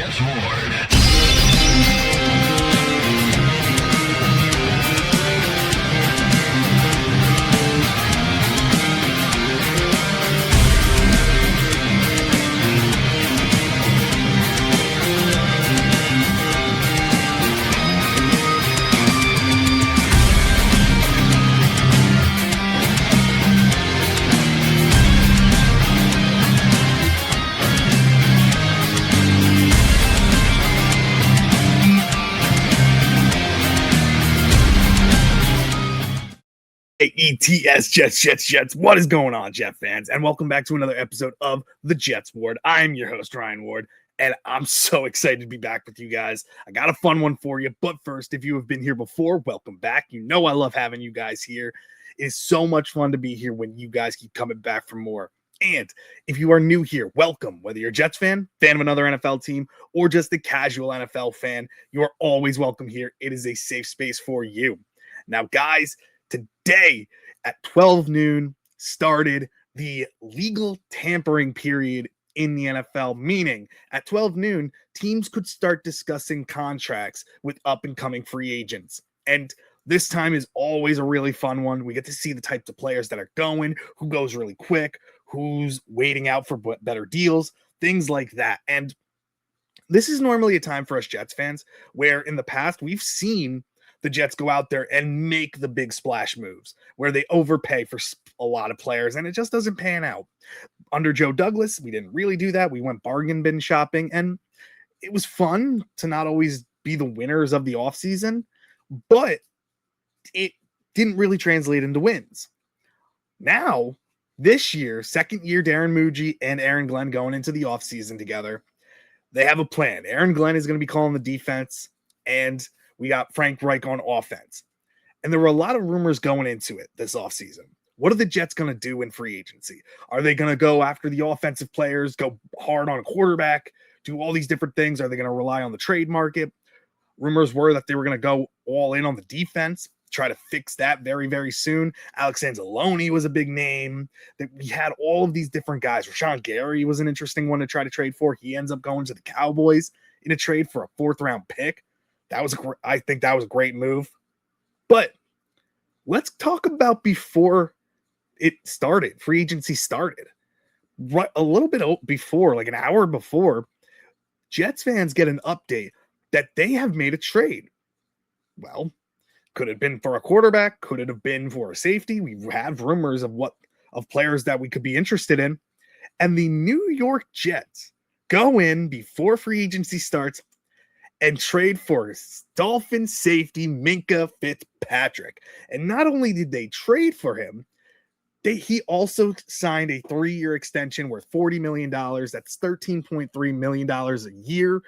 Jets Ward. ETS Jets. What is going on, Jet fans? And welcome back to another episode of the Jets Ward. I'm your host, Ryan Ward, and I'm so excited to be back with you guys. I got a fun one for you, but first, if you have been here before, welcome back. You know I love having you guys here. It is so much fun to be here when you guys keep coming back for more. And if you are new here, welcome. Whether you're a Jets fan of another NFL team, or just a casual NFL fan, you are always welcome here. It is a safe space for you. Now, guys, today at 12 noon started the legal tampering period in the NFL, meaning at 12 noon, teams could start discussing contracts with up-and-coming free agents. And this time is always a really fun one. We get to see the types of players that are going, who goes really quick, who's waiting out for better deals, things like that. And this is normally a time for us Jets fans where in the past we've seen the Jets go out there and make the big splash moves where they overpay for a lot of players and it just doesn't pan out. Under Joe Douglas, we didn't really do that. We went bargain bin shopping and it was fun to not always be the winners of the offseason, but it didn't really translate into wins. Now, this year, second year, Darren Muji and Aaron Glenn going into the offseason together, they have a plan. Aaron Glenn is going to be calling the defense and we got Frank Reich on offense. And there were a lot of rumors going into it this offseason. What are the Jets going to do in free agency? Are they going to go after the offensive players, go hard on a quarterback, do all these different things? Are they going to rely on the trade market? Rumors were that they were going to go all in on the defense, try to fix that very, very soon. Alex Anzalone was a big name. That we had all of these different guys. Rashawn Gary was an interesting one to try to trade for. He ends up going to the Cowboys in a trade for a fourth-round pick. I think that was a great move. But let's talk about before it started, free agency started. Right, a little bit before, like an hour before, Jets fans get an update that they have made a trade. Well, could it have been for a quarterback? Could it have been for a safety? We have rumors of players that we could be interested in. And the New York Jets go in before free agency starts and trade for Dolphin safety Minkah Fitzpatrick. And not only did they trade for him, he also signed a 3-year extension worth $40 million. That's $13.3 million a year.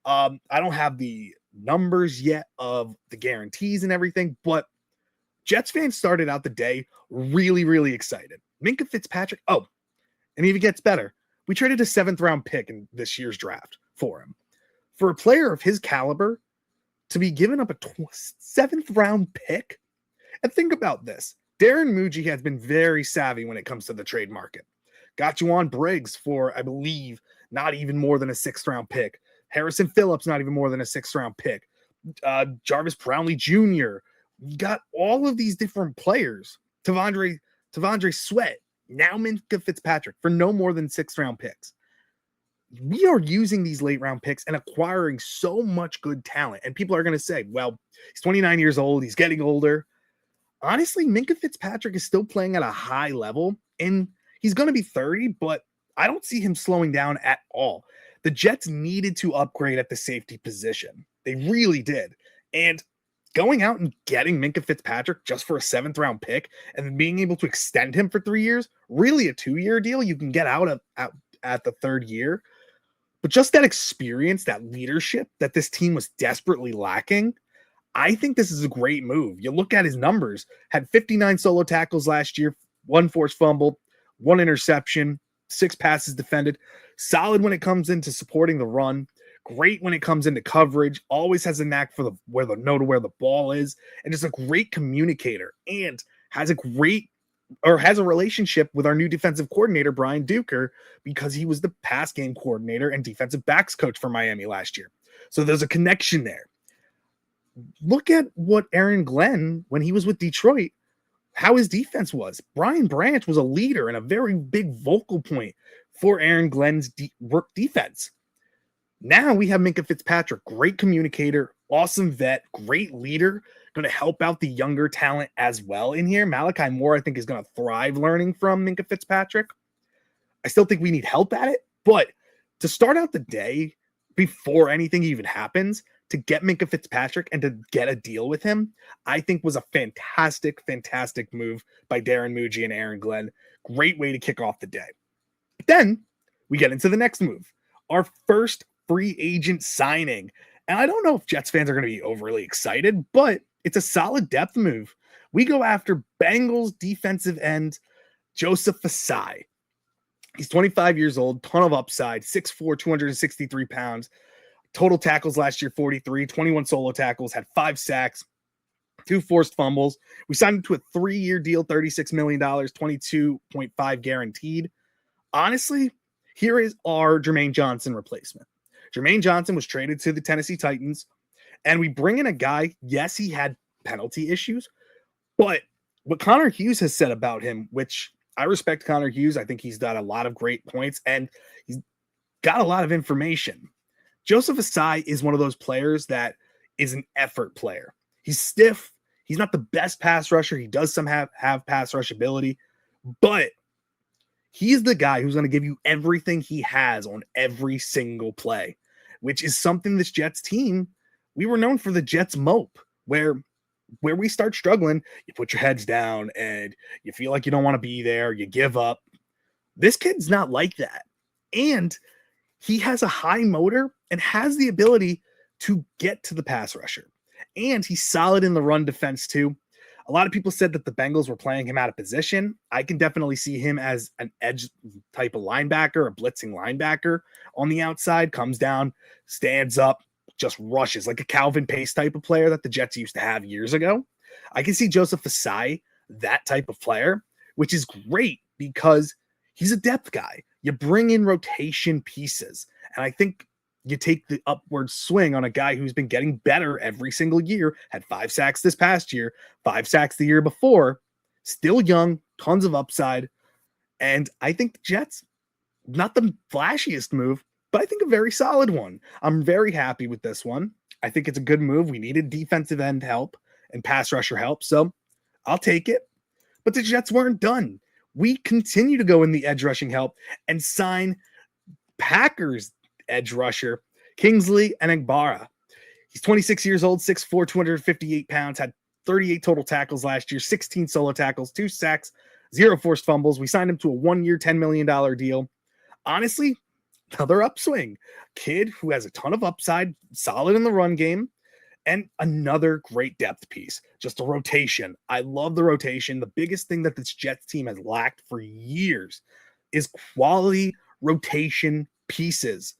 I don't have the numbers yet of the guarantees and everything, but Jets fans started out the day really, really excited. Minkah Fitzpatrick, and it even gets better. We traded a 7th-round pick in this year's draft for him. For a player of his caliber to be given up a 7th-round pick, and think about this. Darren Muji has been very savvy when it comes to the trade market. Got Juwan Briggs for, I believe, not even more than a 6th-round pick. Harrison Phillips, not even more than a 6th-round pick. Jarvis Brownlee Jr. You got all of these different players. Tavondre Sweat. Now Minkah Fitzpatrick for no more than 6th-round picks. We are using these late round picks and acquiring so much good talent. And people are going to say, well, he's 29 years old. He's getting older. Honestly, Minkah Fitzpatrick is still playing at a high level and he's going to be 30, but I don't see him slowing down at all. The Jets needed to upgrade at the safety position. They really did. And going out and getting Minkah Fitzpatrick just for a 7th-round pick and then being able to extend him for 3 years, really a 2-year deal you can get out of at the 3rd year. But just that experience, that leadership that this team was desperately lacking, I think this is a great move. You look at his numbers, had 59 solo tackles last year, 1 forced fumble, 1 interception, 6 passes defended. Solid when it comes into supporting the run. Great when it comes into coverage. Always has a knack for where the ball is. And just a great communicator. And has a great or has a relationship with our new defensive coordinator, Brian Duker, because he was the pass game coordinator and defensive backs coach for Miami last year. So there's a connection there. Look at what Aaron Glenn, when he was with Detroit, how his defense was. Brian Branch was a leader and a very big vocal point for Aaron Glenn's work defense. Now we have Minkah Fitzpatrick, great communicator, awesome vet, great leader, going to help out the younger talent as well in here. Malachi Moore, I think, is going to thrive learning from Minkah Fitzpatrick. I still think we need help at it, but to start out the day before anything even happens, to get Minkah Fitzpatrick and to get a deal with him, I think was a fantastic, fantastic move by Darren Muji and Aaron Glenn. Great way to kick off the day. But then we get into the next move, our first free agent signing. And I don't know if Jets fans are going to be overly excited, but it's a solid depth move. We go after Bengals defensive end Joseph Ossai. He's 25 years old, ton of upside, 6'4", 263 pounds. Total tackles last year, 43, 21 solo tackles, had 5 sacks, 2 forced fumbles. We signed him to a 3-year deal, $36 million, 22.5 guaranteed. Honestly, here is our Jermaine Johnson replacement. Jermaine Johnson was traded to the Tennessee Titans, and we bring in a guy, yes, he had penalty issues, but what Connor Hughes has said about him, which I respect Connor Hughes, I think he's got a lot of great points, and he's got a lot of information. Joseph Ossai is one of those players that is an effort player. He's stiff. He's not the best pass rusher. He does have pass rush ability, but he's the guy who's going to give you everything he has on every single play, which is something this Jets team, we were known for the Jets mope, where we start struggling, you put your heads down and you feel like you don't want to be there, you give up. This kid's not like that. And he has a high motor and has the ability to get to the pass rusher. And he's solid in the run defense too. A lot of people said that the Bengals were playing him out of position. I can definitely see him as an edge type of linebacker, a blitzing linebacker on the outside, comes down, stands up, just rushes like a Calvin Pace type of player that the Jets used to have years ago. I can see Joseph Ossai, that type of player, which is great because he's a depth guy. You bring in rotation pieces, and I think you take the upward swing on a guy who's been getting better every single year, had 5 sacks this past year, 5 sacks the year before, still young, tons of upside. And I think the Jets, not the flashiest move, but I think a very solid one. I'm very happy with this one. I think it's a good move. We needed defensive end help and pass rusher help, so I'll take it. But the Jets weren't done. We continue to go in the edge rushing help and sign Packers edge rusher Kingsley Enagbare. He's 26 years old, 6'4", 258 pounds, had 38 total tackles last year, 16 solo tackles, 2 sacks, 0 forced fumbles. We signed him to a 1-year, $10 million deal. Honestly, another upswing. Kid who has a ton of upside, solid in the run game, and another great depth piece. Just a rotation. I love the rotation. The biggest thing that this Jets team has lacked for years is quality rotation pieces.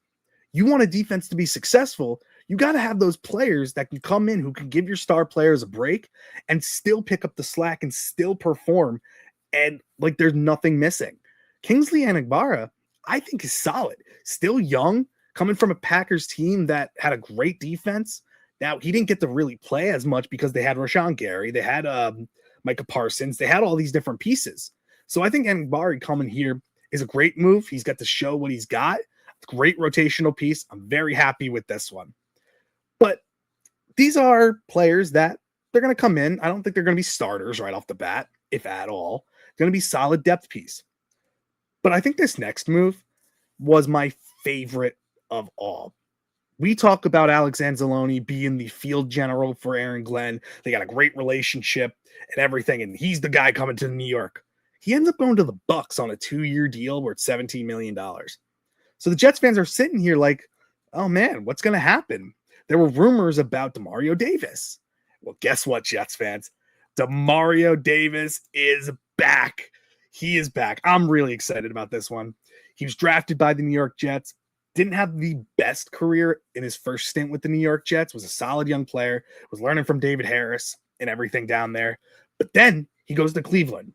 You want a defense to be successful, you got to have those players that can come in who can give your star players a break and still pick up the slack and still perform. And like there's nothing missing. Kingsley Enagbare, I think, is solid. Still young, coming from a Packers team that had a great defense. Now, he didn't get to really play as much because they had Rashawn Gary, they had Micah Parsons, they had all these different pieces. So I think Enagbare coming here is a great move. He's got to show what he's got. Great rotational piece. I'm very happy with this one. But these are players that they're going to come in. I don't think they're going to be starters right off the bat, if at all. Going to be solid depth piece. But I think this next move was my favorite of all. We talk about Alex Anzalone being the field general for Aaron Glenn. They got a great relationship and everything, and he's the guy coming to New York. He ends up going to the Bucs on a 2-year deal worth $17 million. So the Jets fans are sitting here like, oh man, what's going to happen? There were rumors about Demario Davis. Well, guess what, Jets fans? Demario Davis is back. He is back. I'm really excited about this one. He was drafted by the New York Jets. Didn't have the best career in his first stint with the New York Jets. Was a solid young player. Was learning from David Harris and everything down there. But then he goes to Cleveland.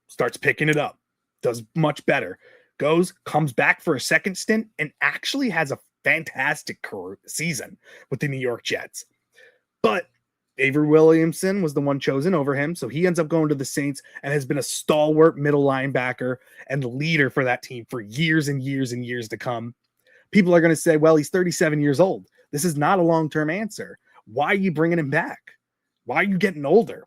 starts picking it up, does much better, comes back for a second stint, and actually has a fantastic career season with the New York Jets. But Avery Williamson was the one chosen over him, so he ends up going to the Saints and has been a stalwart middle linebacker and leader for that team for years and years and years to come. People are going to say, well, he's 37 years old. This is not a long-term answer. Why are you bringing him back? Why are you getting older?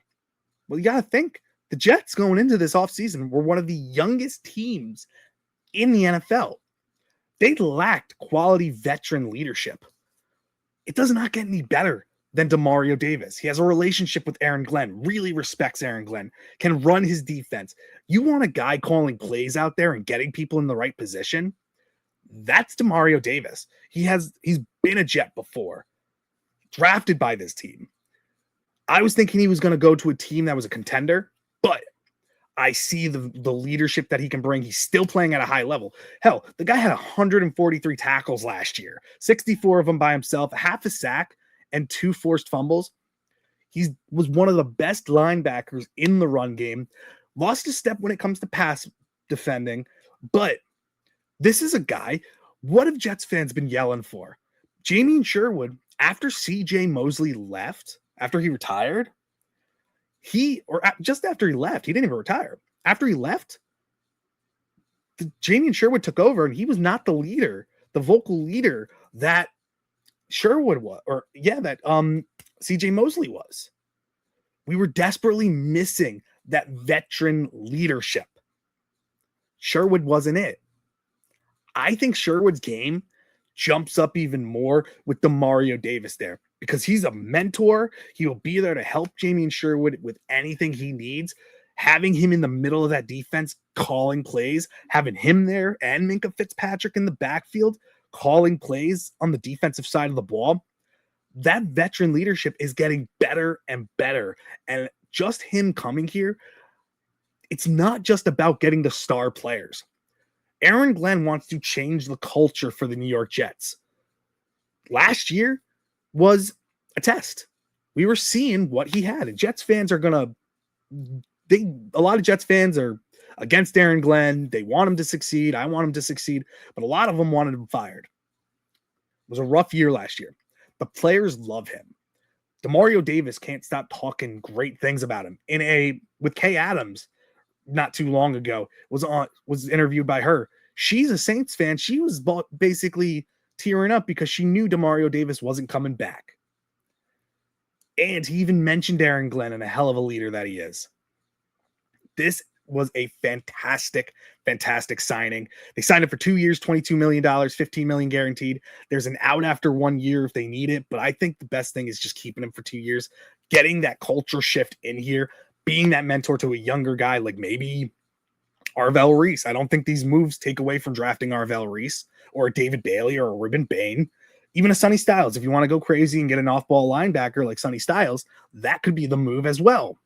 Well, you got to think the Jets going into this offseason were one of the youngest teams in the NFL. They lacked quality veteran leadership. It does not get any better than Demario Davis. He has a relationship with Aaron Glenn, really respects Aaron Glenn, can run his defense. You want a guy calling plays out there and getting people in the right position? That's Demario Davis. He's been a Jet before, drafted by this team. I was thinking he was going to go to a team that was a contender, but I see the leadership that he can bring. He's still playing at a high level. Hell, the guy had 143 tackles last year, 64 of them by himself, half a sack, and 2 forced fumbles. He was one of the best linebackers in the run game. Lost a step when it comes to pass defending, but this is a guy. What have Jets fans been yelling for? Jamien Sherwood, after CJ Mosley left, after he retired, just after he left, he didn't even retire. After he left, Jamien Sherwood took over, and he was not the leader, the vocal leader that Sherwood was, that CJ Mosley was. We were desperately missing that veteran leadership. Sherwood wasn't it. I think Sherwood's game jumps up even more with Demario Davis there because he's a mentor. He will be there to help Jamien Sherwood with anything he needs. Having him in the middle of that defense, calling plays, having him there and Minkah Fitzpatrick in the backfield, calling plays on the defensive side of the ball, that veteran leadership is getting better and better. And just him coming here, it's not just about getting the star players. Aaron Glenn wants to change the culture for the New York Jets. Last year was a test. We were seeing what he had. And Jets fans are going to, a lot of Jets fans are against Aaron Glenn. They want him to succeed. I want him to succeed. But a lot of them wanted him fired. It was a rough year last year. The players love him. Demario Davis can't stop talking great things about him. With Kay Adams not too long ago, was interviewed by her. She's a Saints fan. She was basically tearing up because she knew Demario Davis wasn't coming back. And he even mentioned Aaron Glenn and a hell of a leader that he is. This was a fantastic, fantastic signing. They signed him for 2 years, $22 million, $15 million guaranteed. There's an out after 1 year if they need it, but I think the best thing is just keeping him for 2 years, getting that culture shift in here, being that mentor to a younger guy like maybe Arvell Reese. I don't think these moves take away from drafting Arvell Reese or a David Bailey or a Ruben Bain, even a Sonny Styles. If you want to go crazy and get an off-ball linebacker like Sonny Styles, that could be the move as well.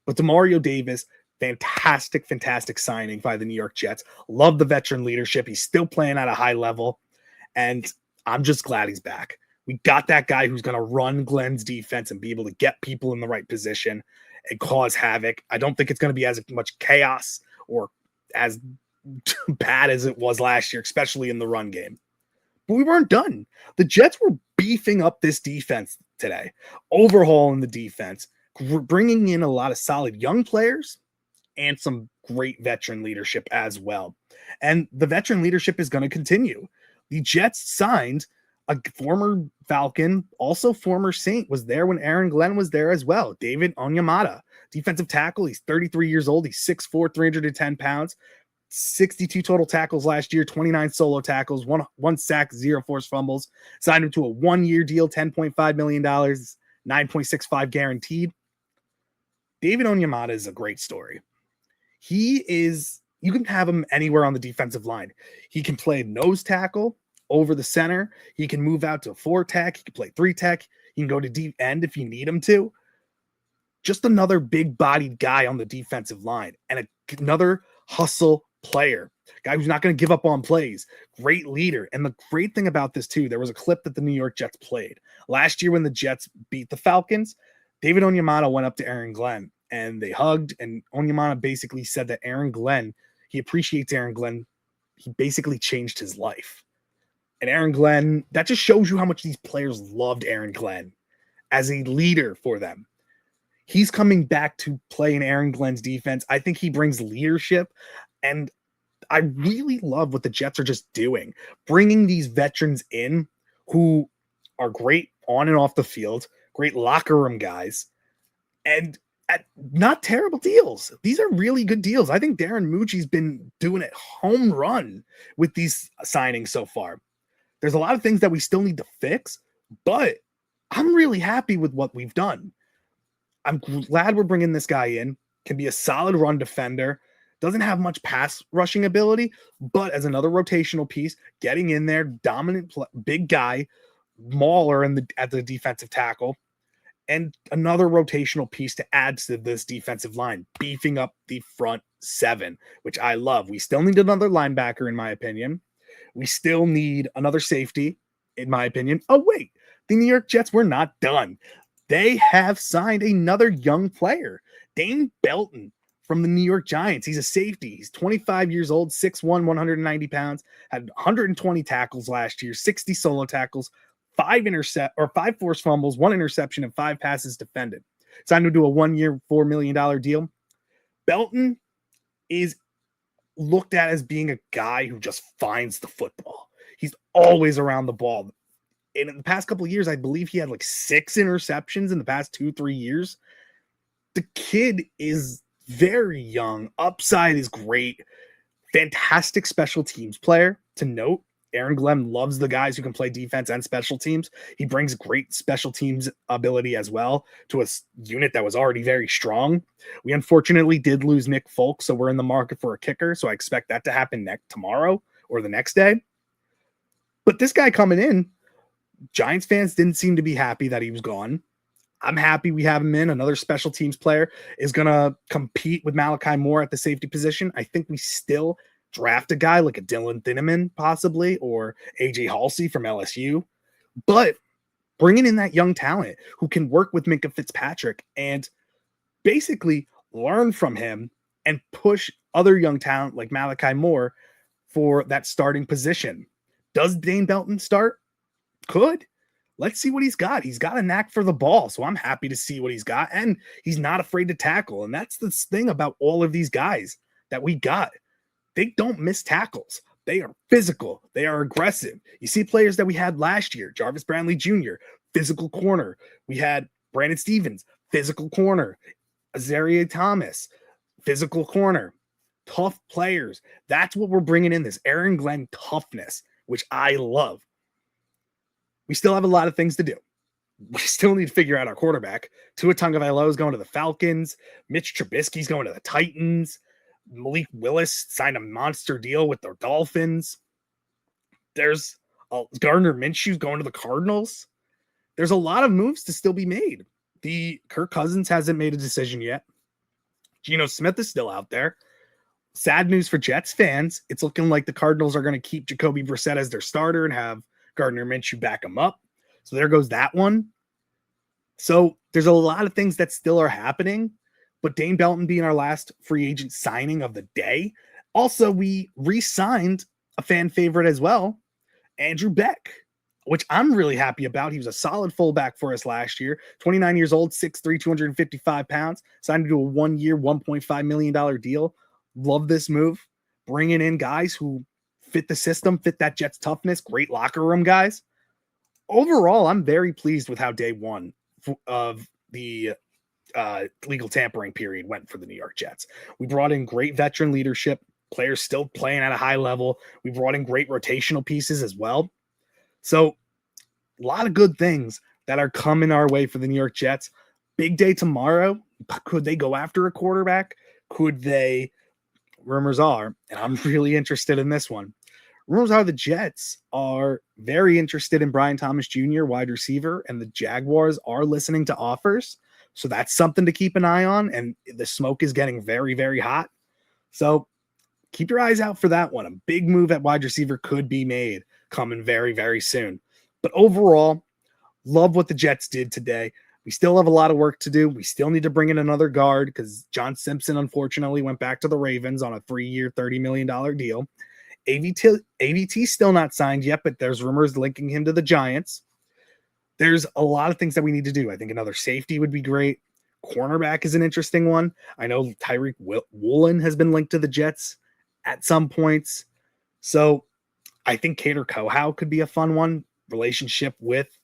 But Demario Davis, fantastic, fantastic signing by the New York Jets. Love the veteran leadership. He's still playing at a high level, and I'm just glad he's back. We got that guy who's going to run Glenn's defense and be able to get people in the right position and cause havoc. I don't think it's going to be as much chaos or as bad as it was last year, especially in the run game. But we weren't done. The Jets were beefing up this defense today, overhauling the defense, bringing in a lot of solid young players and some great veteran leadership as well. And the veteran leadership is going to continue. The Jets signed a former Falcon, also former Saint, was there when Aaron Glenn was there as well. David Onyemata, defensive tackle. He's 33 years old. He's 6'4", 310 pounds, 62 total tackles last year, 29 solo tackles, one sack, 0 forced fumbles. Signed him to a 1-year deal, $10.5 million, 9.65 guaranteed. David Onyemata is a great story. You can have him anywhere on the defensive line. He can play nose tackle over the center. He can move out to 4 tech. He can play 3 tech. He can go to deep end if you need him to. Just another big bodied guy on the defensive line and another hustle player, guy who's not going to give up on plays. Great leader. And the great thing about this too, there was a clip that the New York Jets played last year when the Jets beat the Falcons. David Onyemata went up to Aaron Glenn and they hugged. And Onyemata basically said that he appreciates Aaron Glenn. He basically changed his life. And Aaron Glenn, that just shows you how much these players loved Aaron Glenn as a leader for them. He's coming back to play in Aaron Glenn's defense. I think he brings leadership, and I really love what the Jets are just doing, bringing these veterans in who are great on and off the field, great locker room guys, and at not terrible deals. These are really good deals. I think Darren Mucci's been doing a home run with these signings so far. There's a lot of things that we still need to fix, but I'm really happy with what we've done. I'm glad we're bringing this guy in, can be a solid run defender, doesn't have much pass rushing ability, but as another rotational piece, getting in there, dominant, big guy, mauler at the defensive tackle, and another rotational piece to add to this defensive line, beefing up the front seven, which I love. We still need another linebacker, in my opinion. We still need another safety, in my opinion. Oh, wait, the New York Jets were not done. They have signed another young player, Dane Belton from the New York Giants. He's a safety. He's 25 years old, 6'1", 190 pounds, had 120 tackles last year, 60 solo tackles, 5 forced fumbles, 1 interception, and 5 passes defended. Signed him to a 1-year, $4 million deal. Belton is looked at as being a guy who just finds the football. He's always around the ball. And in the past couple of years, I believe he had like 6 interceptions in the past 2-3 years. The kid is very young. Upside is great. Fantastic special teams player to note. Aaron Glenn loves the guys who can play defense and special teams. He brings great special teams ability as well to a unit that was already very strong. We unfortunately did lose Nick Folk, so we're in the market for a kicker. So I expect that to happen tomorrow or the next day. But this guy coming in, Giants fans didn't seem to be happy that he was gone. I'm happy we have him in. Another special teams player is going to compete with Malachi Moore at the safety position. I think we still draft a guy like a Dylan Thineman possibly, or AJ Halsey from LSU. But bringing in that young talent who can work with Minkah Fitzpatrick and basically learn from him and push other young talent like Malachi Moore for that starting position. Does Dane Belton start? Could. Let's see what he's got. He's got a knack for the ball, so I'm happy to see what he's got, and he's not afraid to tackle, and that's the thing about all of these guys that we got. They don't miss tackles. They are physical. They are aggressive. You see players that we had last year, Jarvis Brandley Jr., physical corner. We had Brandon Stevens, physical corner. Azaria Thomas, physical corner. Tough players. That's what we're bringing in, this Aaron Glenn toughness, which I love. We still have a lot of things to do. We still need to figure out our quarterback. Tua Tagovailoa is going to the Falcons. Mitch Trubisky's going to the Titans. Malik Willis signed a monster deal with the Dolphins. There's Gardner Minshew going to the Cardinals. There's a lot of moves to still be made. The Kirk Cousins hasn't made a decision yet. Geno Smith is still out there. Sad news for Jets fans. It's looking like the Cardinals are going to keep Jacoby Brissett as their starter and have Gardner Minshew back him up. So there goes that one. So there's a lot of things that still are happening, but Dane Belton being our last free agent signing of the day. Also, we re-signed a fan favorite as well, Andrew Beck, which I'm really happy about. He was a solid fullback for us last year. 29 years old, 6'3", 255 pounds. Signed to a 1-year, $1.5 million deal. Love this move. Bringing in guys who fit the system, fit that Jets toughness, great locker room guys. Overall, I'm very pleased with how day one of the legal tampering period went for the New York Jets. We brought in great veteran leadership, players still playing at a high level. We brought in great rotational pieces as well. So a lot of good things that are coming our way for the New York Jets. Big day tomorrow. Could they go after a quarterback? Could they? Rumors are, and I'm really interested in this one. Rumors are the Jets are very interested in Brian Thomas Jr., wide receiver, and the Jaguars are listening to offers. So that's something to keep an eye on. And the smoke is getting very, very hot. So keep your eyes out for that one. A big move at wide receiver could be made coming very, very soon. But overall, love what the Jets did today. We still have a lot of work to do. We still need to bring in another guard because John Simpson, unfortunately, went back to the Ravens on a 3-year, $30 million deal. AVT still not signed yet, but there's rumors linking him to the Giants. There's a lot of things that we need to do. I think another safety would be great. Cornerback is an interesting one. I know Tyreek Woolen has been linked to the Jets at some points. So I think Kader Kohou could be a fun one. Relationship with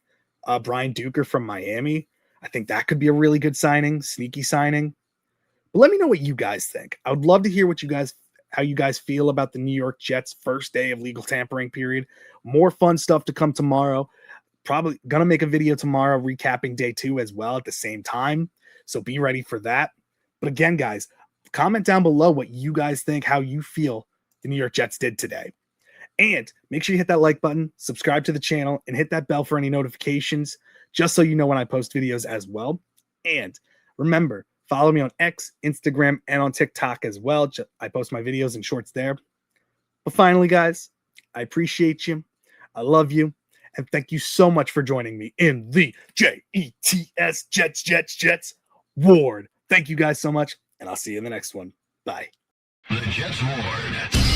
Brian Duker from Miami. I think that could be a really good signing, sneaky signing. But let me know what you guys think. I would love to hear how you guys feel about the New York Jets' first day of legal tampering period. More fun stuff to come tomorrow. Probably going to make a video tomorrow recapping day 2 as well at the same time. So be ready for that. But again, guys, comment down below what you guys think, how you feel the New York Jets did today. And make sure you hit that like button, subscribe to the channel, and hit that bell for any notifications, just so you know when I post videos as well. And remember, follow me on X, Instagram, and on TikTok as well. I post my videos and shorts there. But finally, guys, I appreciate you. I love you. And thank you so much for joining me in the JETS Jets Ward. Thank you guys so much, and I'll see you in the next one. Bye. The Jets Ward.